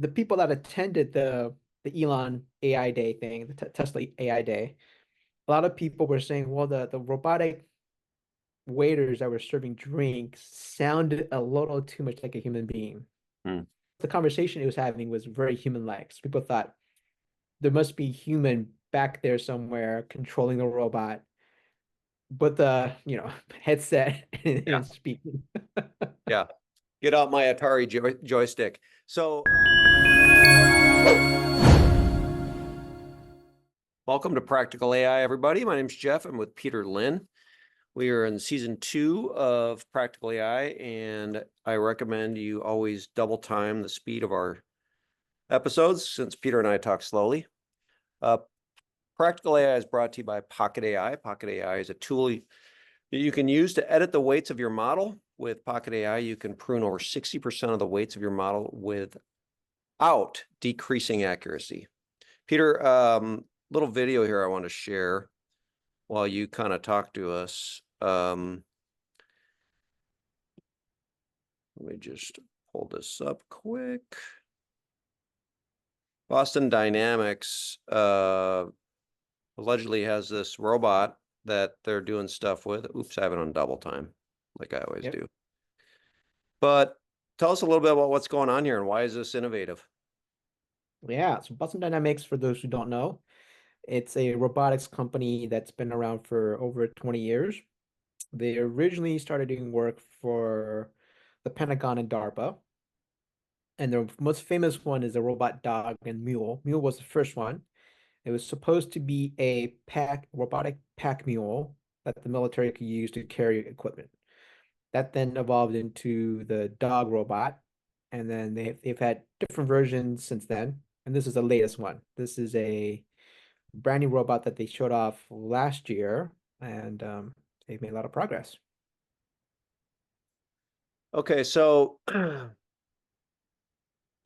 the people that attended the Elon AI Day thing, the Tesla AI Day, a lot of people were saying, well, the robotic waiters that were serving drinks sounded a little too much like a human being. Hmm. The conversation it was having was very human-like. So people thought there must be human back there somewhere controlling the robot, but the headset Yeah. and speaking. Yeah. Get out my Atari joystick. So, welcome to Practical AI, everybody. My name's Jeff. I'm with Peter Lynn. We are in season 2 of Practical AI, and I recommend you always double time the speed of our episodes since Peter and I talk slowly. Uh, Practical AI is brought to you by Pocket AI. Pocket AI is a tool that you can use to edit the weights of your model. With Pocket AI, you can prune over 60% of the weights of your model without decreasing accuracy. Peter, little video here I want to share while you kind of talk to us. Let me just pull this up quick. Boston Dynamics allegedly has this robot that they're doing stuff with. Oops, I have it on double time, like I always Yep. do. But tell us a little bit about what's going on here and why is this innovative? Yeah. So Boston Dynamics, for those who don't know, it's a robotics company that's been around for over 20 years. They originally started doing work for the Pentagon and DARPA. And their most famous one is the robot dog and mule. Mule was the first one. It was supposed to be a robotic pack mule that the military could use to carry equipment. That then evolved into the dog robot, and then they've had different versions since then. And this is the latest one. This is a brand new robot that they showed off last year, and they've made a lot of progress. Okay, so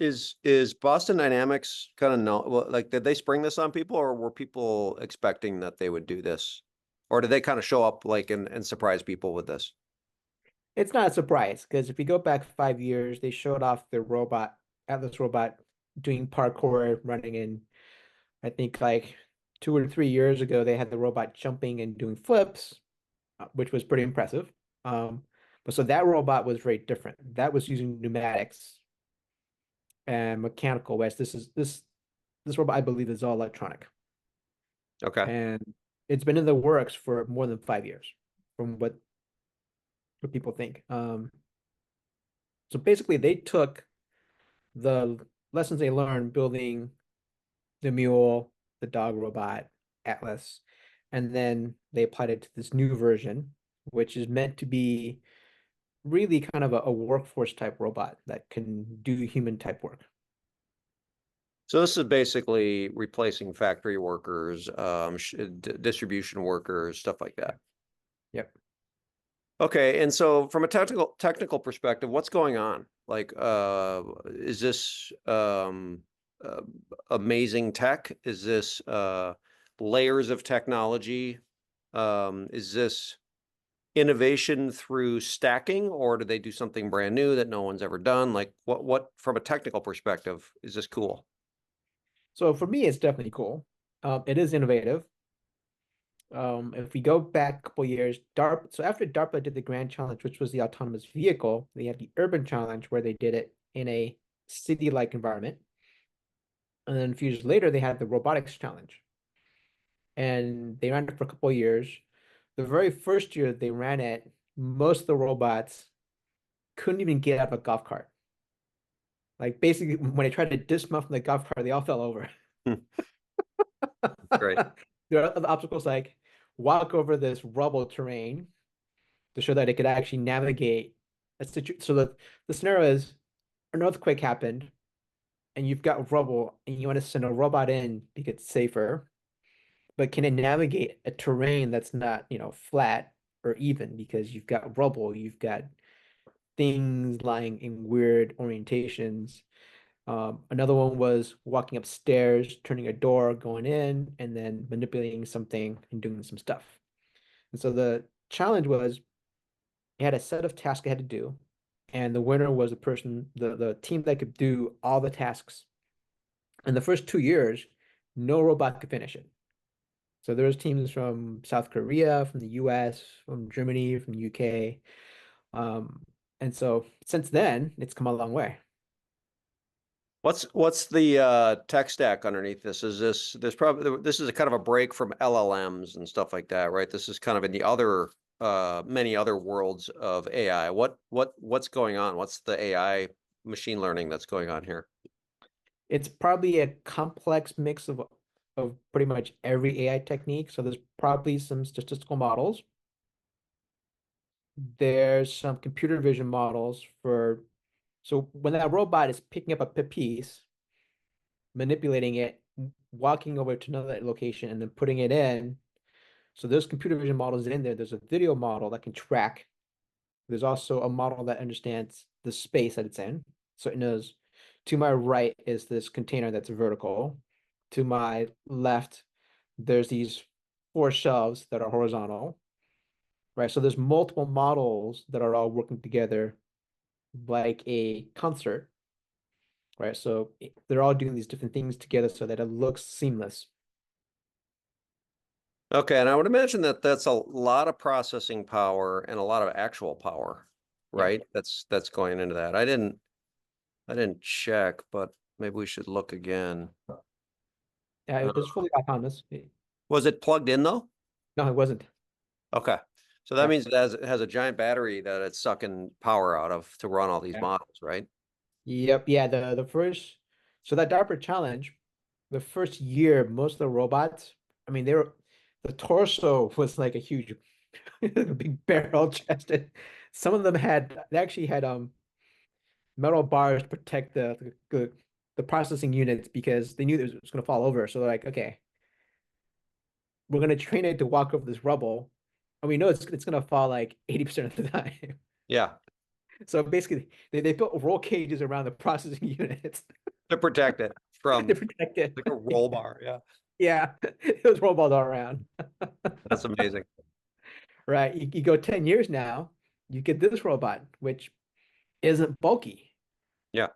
is Boston Dynamics kind of like did they spring this on people or were people expecting that they would do this? Or did they kind of show up like and surprise people with this? It's not a surprise because if you go back 5 years, they showed off the robot, Atlas robot, doing parkour, running in. I think like 2 or 3 years ago, they had the robot jumping and doing flips, which was pretty impressive. But so that robot was very different. That was using pneumatics and mechanical, whereas this robot, I believe, is all electronic. Okay. And it's been in the works for more than 5 years, from what people think. So basically, they took the lessons they learned building the mule, the dog robot, Atlas, and then they applied it to this new version, which is meant to be really kind of a workforce type robot that can do human type work. So this is basically replacing factory workers, distribution workers, stuff like that. Yep. Okay, and so from a technical perspective, what's going on? Like, is this uh, amazing tech? Is this layers of technology? Is this innovation through stacking, or do they do something brand new that no one's ever done? Like, what from a technical perspective is this cool? So for me, it's definitely cool. It is innovative. If we go back a couple years, DARPA, so after DARPA did the Grand Challenge, which was the autonomous vehicle, they had the Urban Challenge where they did it in a city-like environment. And then a few years later, they had the Robotics Challenge. And they ran it for a couple years. The very first year they ran it, most of the robots couldn't even get out of a golf cart. Like basically, when they tried to dismount from the golf cart, they all fell over. Great. There are the obstacles like walk over this rubble terrain to show that it could actually navigate a situation. So the scenario is an earthquake happened and you've got rubble and you want to send a robot in because it's safer, but can it navigate a terrain that's not, flat or even because you've got rubble, you've got things lying in weird orientations. Another one was walking upstairs, turning a door, going in, and then manipulating something and doing some stuff. And so the challenge was it had a set of tasks it had to do, and the winner was the team that could do all the tasks. In the first 2 years, no robot could finish it. So there was teams from South Korea, from the US, from Germany, from UK. Um, and so since then, it's come a long way. What's the tech stack underneath this? Is there's probably this is a kind of a break from LLMs and stuff like that, right? This is kind of in the other many other worlds of AI. What's going on? What's the AI machine learning that's going on here? It's probably a complex mix of pretty much every AI technique. So there's probably some statistical models. There's some computer vision models for so when that robot is picking up a piece, manipulating it, walking over to another location, and then putting it in. So there's computer vision models in there. There's a video model that can track. There's also a model that understands the space that it's in. So it knows to my right is this container that's vertical. To my left, there's these four shelves that are horizontal, right? So there's multiple models that are all working together like a concert, right? So they're all doing these different things together so that it looks seamless. Okay, and I would imagine that that's a lot of processing power and a lot of actual power, Yeah. right? That's going into that. I didn't check, but maybe we should look again. Yeah, Uh, it was fully autonomous. was it plugged in though? No, it wasn't. Okay. So that Yeah. means it has a giant battery that it's sucking power out of to run all these Yeah. models, right? Yep. Yeah. The first, so that DARPA challenge, the first year, most of the robots, I mean, the torso was like a huge, a big barrel chested. Some of them they actually had metal bars to protect the processing units because they knew it was going to fall over. So they're like, okay, we're going to train it to walk over this rubble, and we know it's going to fall like 80% of the time. Yeah, So basically, they built roll cages around the processing units to protect it to from protect it. like a roll bar. Yeah, Yeah, it was roll balls all around. that's amazing. Right. You go 10 years now, you get this robot, which isn't bulky. Yeah,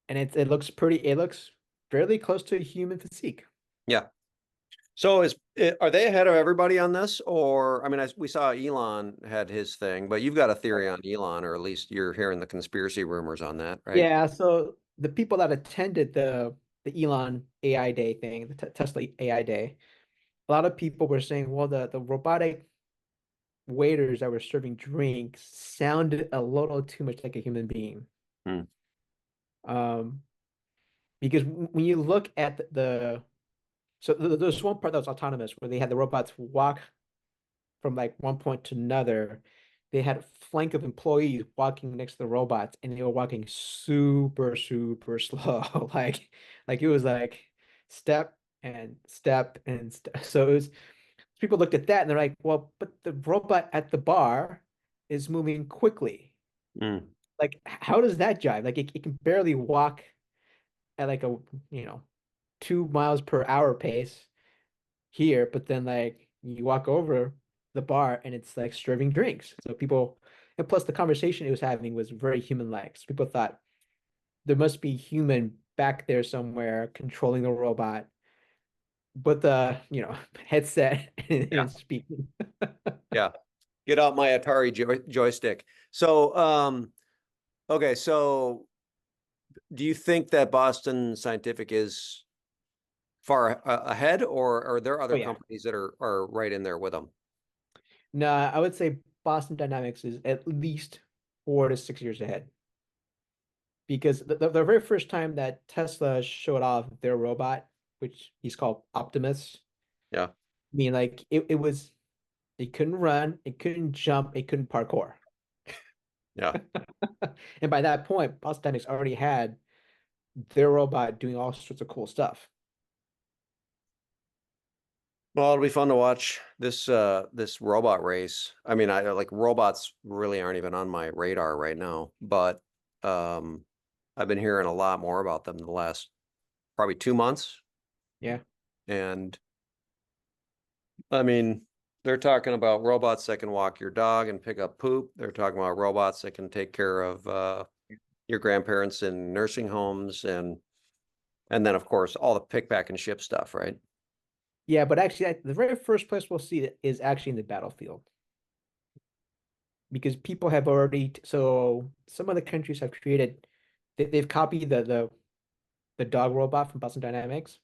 And it looks fairly close to a human physique. yeah. So are they ahead of everybody on this, or I mean, we saw Elon had his thing, but you've got a theory on Elon, or at least you're hearing the conspiracy rumors on that, right? Yeah, so the people that attended the Elon AI Day thing, the Tesla AI Day, a lot of people were saying, well, the robotic waiters that were serving drinks sounded a little too much like a human being. Hmm. Um, because when you look at so there's one part that was autonomous where they had the robots walk from like one point to another. They had a flank of employees walking next to the robots, and they were walking super, super slow. Like it was like step and step and step. So it was people looked at that and they're like, well, but the robot at the bar is moving quickly. Hmm. Like, how does that jive? Like it can barely walk at like a, you know, 2 miles per hour pace here, but then like you walk over the bar and it's like serving drinks. So people, and plus the conversation it was having was very human-like. So people thought there must be human back there somewhere controlling the robot, but the, headset Yeah, and speaking. yeah. Get out my Atari joystick. So, okay, so do you think that Boston Scientific is far ahead, or are there Oh other yeah. companies that are right in there with them? No, I would say Boston Dynamics is at least 4 to 6 years ahead. Because the very first time that Tesla showed off their robot, which he's called Optimus, Yeah, I mean, like it couldn't run, it couldn't jump, it couldn't parkour. yeah. And by that point, Boston Dynamics already had their robot doing all sorts of cool stuff. Well, it'll be fun to watch this robot race. I mean, I like robots really aren't even on my radar right now, but um I've been hearing a lot more about them the last probably 2 months. Yeah. And I mean, They're talking about robots that can walk your dog and pick up poop. They're talking about robots that can take care of your grandparents in nursing homes and then of course all the pick, pack, and ship stuff, right? Yeah, but actually, the very first place we'll see it is actually in the battlefield because people have already. So some of the countries have created, they've copied the dog robot from Boston Dynamics.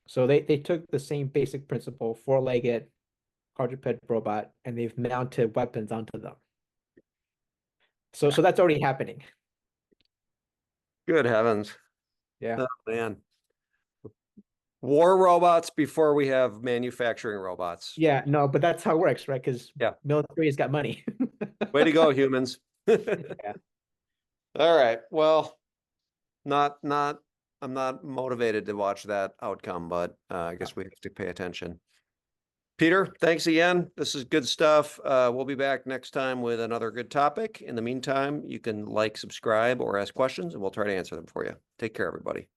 So they took the same basic principle, four-legged quadruped robot, and they've mounted weapons onto them. So that's already happening. Good heavens. Yeah. Oh man. War robots before we have manufacturing robots. Yeah, no, but that's how it works, right? Because Yeah. military has got money. Way to go, humans. All Yeah. right. Well, not I'm not motivated to watch that outcome, but I guess we have to pay attention. Peter, thanks again. This is good stuff. We'll be back next time with another good topic. In the meantime, you can like, subscribe, or ask questions, and we'll try to answer them for you. Take care, everybody.